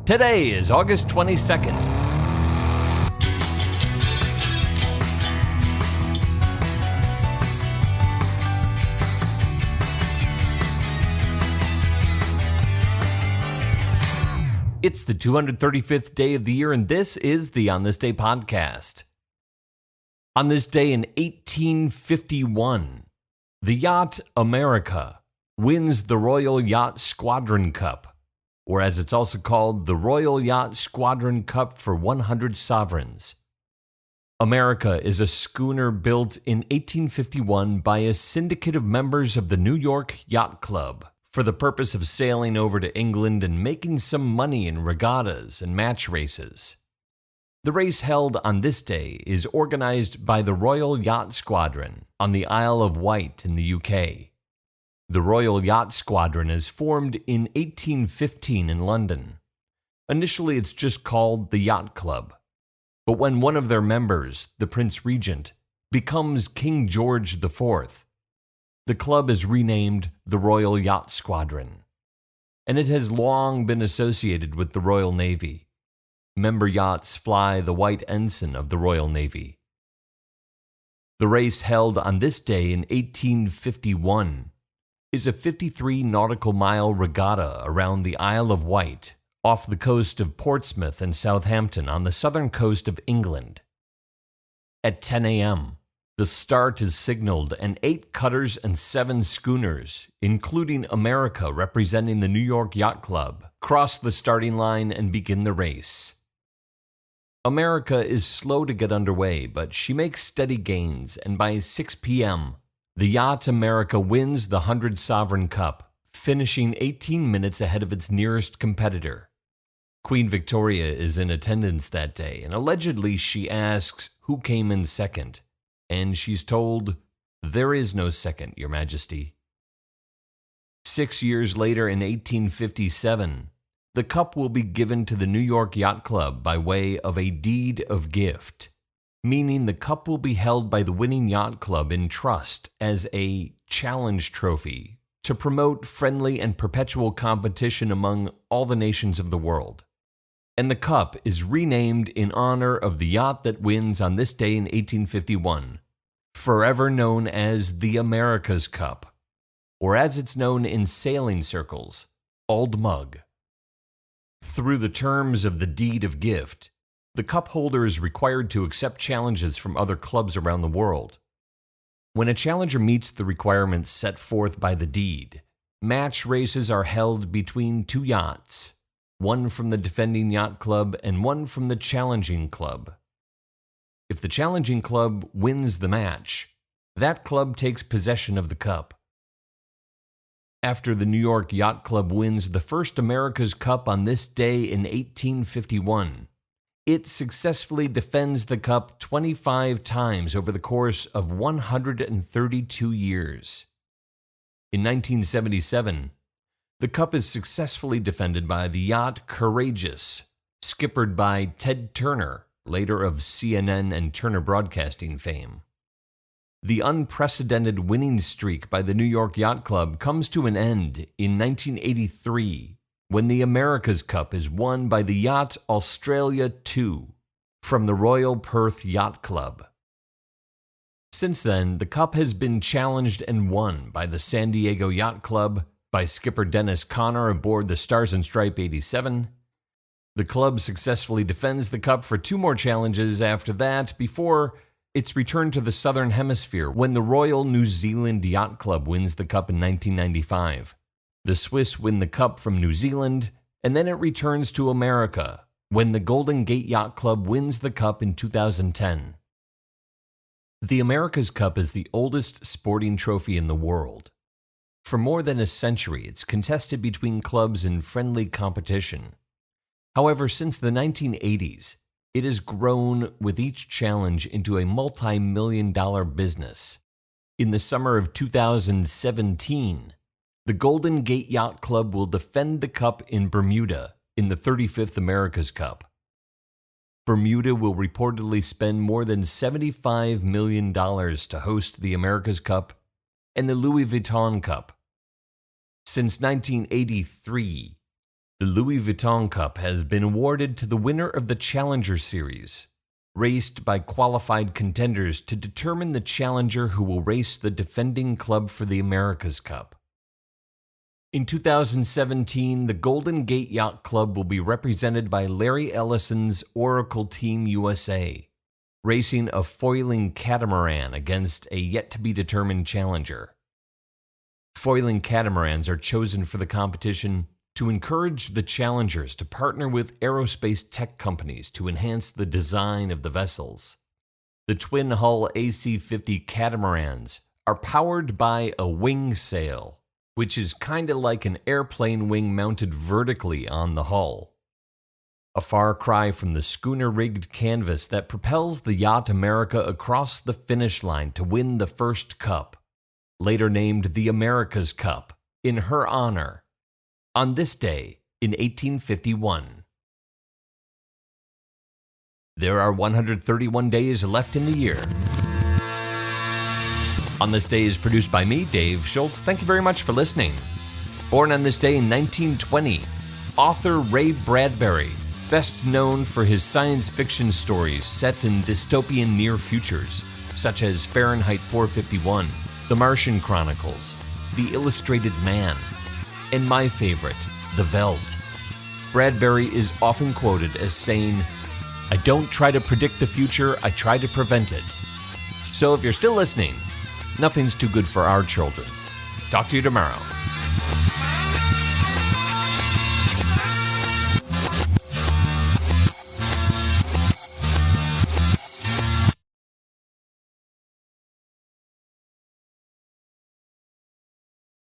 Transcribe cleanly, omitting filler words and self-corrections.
Today is August 22nd. It's the 235th day of the year, and this is the On This Day podcast. On this day in 1851, the yacht America wins the Royal Yacht Squadron Cup, or as it's also called, the Royal Yacht Squadron Cup for 100 sovereigns. America is a schooner built in 1851 by a syndicate of members of the New York Yacht Club for the purpose of sailing over to England and making some money in regattas and match races. The race held on this day is organized by the Royal Yacht Squadron on the Isle of Wight in the UK. The Royal Yacht Squadron is formed in 1815 in London. Initially, it's just called the Yacht Club. But when one of their members, the Prince Regent, becomes King George IV, the club is renamed the Royal Yacht Squadron. And it has long been associated with the Royal Navy. Member yachts fly the white ensign of the Royal Navy. The race held on this day in 1851 is a 53 nautical mile regatta around the Isle of Wight off the coast of Portsmouth and Southampton on the southern coast of England. At 10 a.m., the start is signaled and 8 cutters and 7 schooners, including America representing the New York Yacht Club, cross the starting line and begin the race. America is slow to get underway, but she makes steady gains, and by 6 p.m., the Yacht America wins the 100 Sovereign Cup, finishing 18 minutes ahead of its nearest competitor. Queen Victoria is in attendance that day, and allegedly she asks who came in second, and she's told, "There is no second, Your Majesty." 6 years later, in 1857, the cup will be given to the New York Yacht Club by way of a deed of gift, meaning the cup will be held by the winning yacht club in trust as a challenge trophy to promote friendly and perpetual competition among all the nations of the world. And the cup is renamed in honor of the yacht that wins on this day in 1851, forever known as the America's Cup, or as it's known in sailing circles, Old Mug. Through the terms of the deed of gift, the cup holder is required to accept challenges from other clubs around the world. When a challenger meets the requirements set forth by the deed, match races are held between 2 yachts, one from the defending yacht club and one from the challenging club. If the challenging club wins the match, that club takes possession of the cup. After the New York Yacht Club wins the first America's Cup on this day in 1851, it successfully defends the cup 25 times over the course of 132 years. In 1977, the cup is successfully defended by the yacht Courageous, skippered by Ted Turner, later of CNN and Turner Broadcasting fame. The unprecedented winning streak by the New York Yacht Club comes to an end in 1983, when the America's Cup is won by the yacht Australia II from the Royal Perth Yacht Club. Since then, the cup has been challenged and won by the San Diego Yacht Club, by skipper Dennis Conner aboard the Stars and Stripe 87. The club successfully defends the cup for 2 more challenges after that before it's returned to the Southern Hemisphere when the Royal New Zealand Yacht Club wins the cup in 1995. The Swiss win the cup from New Zealand, and then it returns to America when the Golden Gate Yacht Club wins the cup in 2010. The America's Cup is the oldest sporting trophy in the world. For more than a century, it's contested between clubs in friendly competition. However, since the 1980s, it has grown with each challenge into a multi-million-dollar business. In the summer of 2017, the Golden Gate Yacht Club will defend the cup in Bermuda in the 35th America's Cup. Bermuda will reportedly spend more than $75 million to host the America's Cup and the Louis Vuitton Cup. Since 1983, The Louis Vuitton Cup has been awarded to the winner of the Challenger Series, raced by qualified contenders to determine the challenger who will race the defending club for the America's Cup. In 2017, the Golden Gate Yacht Club will be represented by Larry Ellison's Oracle Team USA, racing a foiling catamaran against a yet-to-be-determined challenger. Foiling catamarans are chosen for the competition to encourage the challengers to partner with aerospace tech companies to enhance the design of the vessels. The twin-hull AC-50 catamarans are powered by a wing sail, which is kinda like an airplane wing mounted vertically on the hull. A far cry from the schooner-rigged canvas that propels the Yacht America across the finish line to win the first cup, later named the America's Cup, in her honor, on this day in 1851. There are 131 days left in the year. On This Day is produced by me, Dave Schultz. Thank you very much for listening. Born on this day in 1920, author Ray Bradbury, best known for his science fiction stories set in dystopian near futures, such as Fahrenheit 451, The Martian Chronicles, The Illustrated Man, and my favorite, The Veldt. Bradbury is often quoted as saying, "I don't try to predict the future, I try to prevent it." So if you're still listening, nothing's too good for our children. Talk to you tomorrow.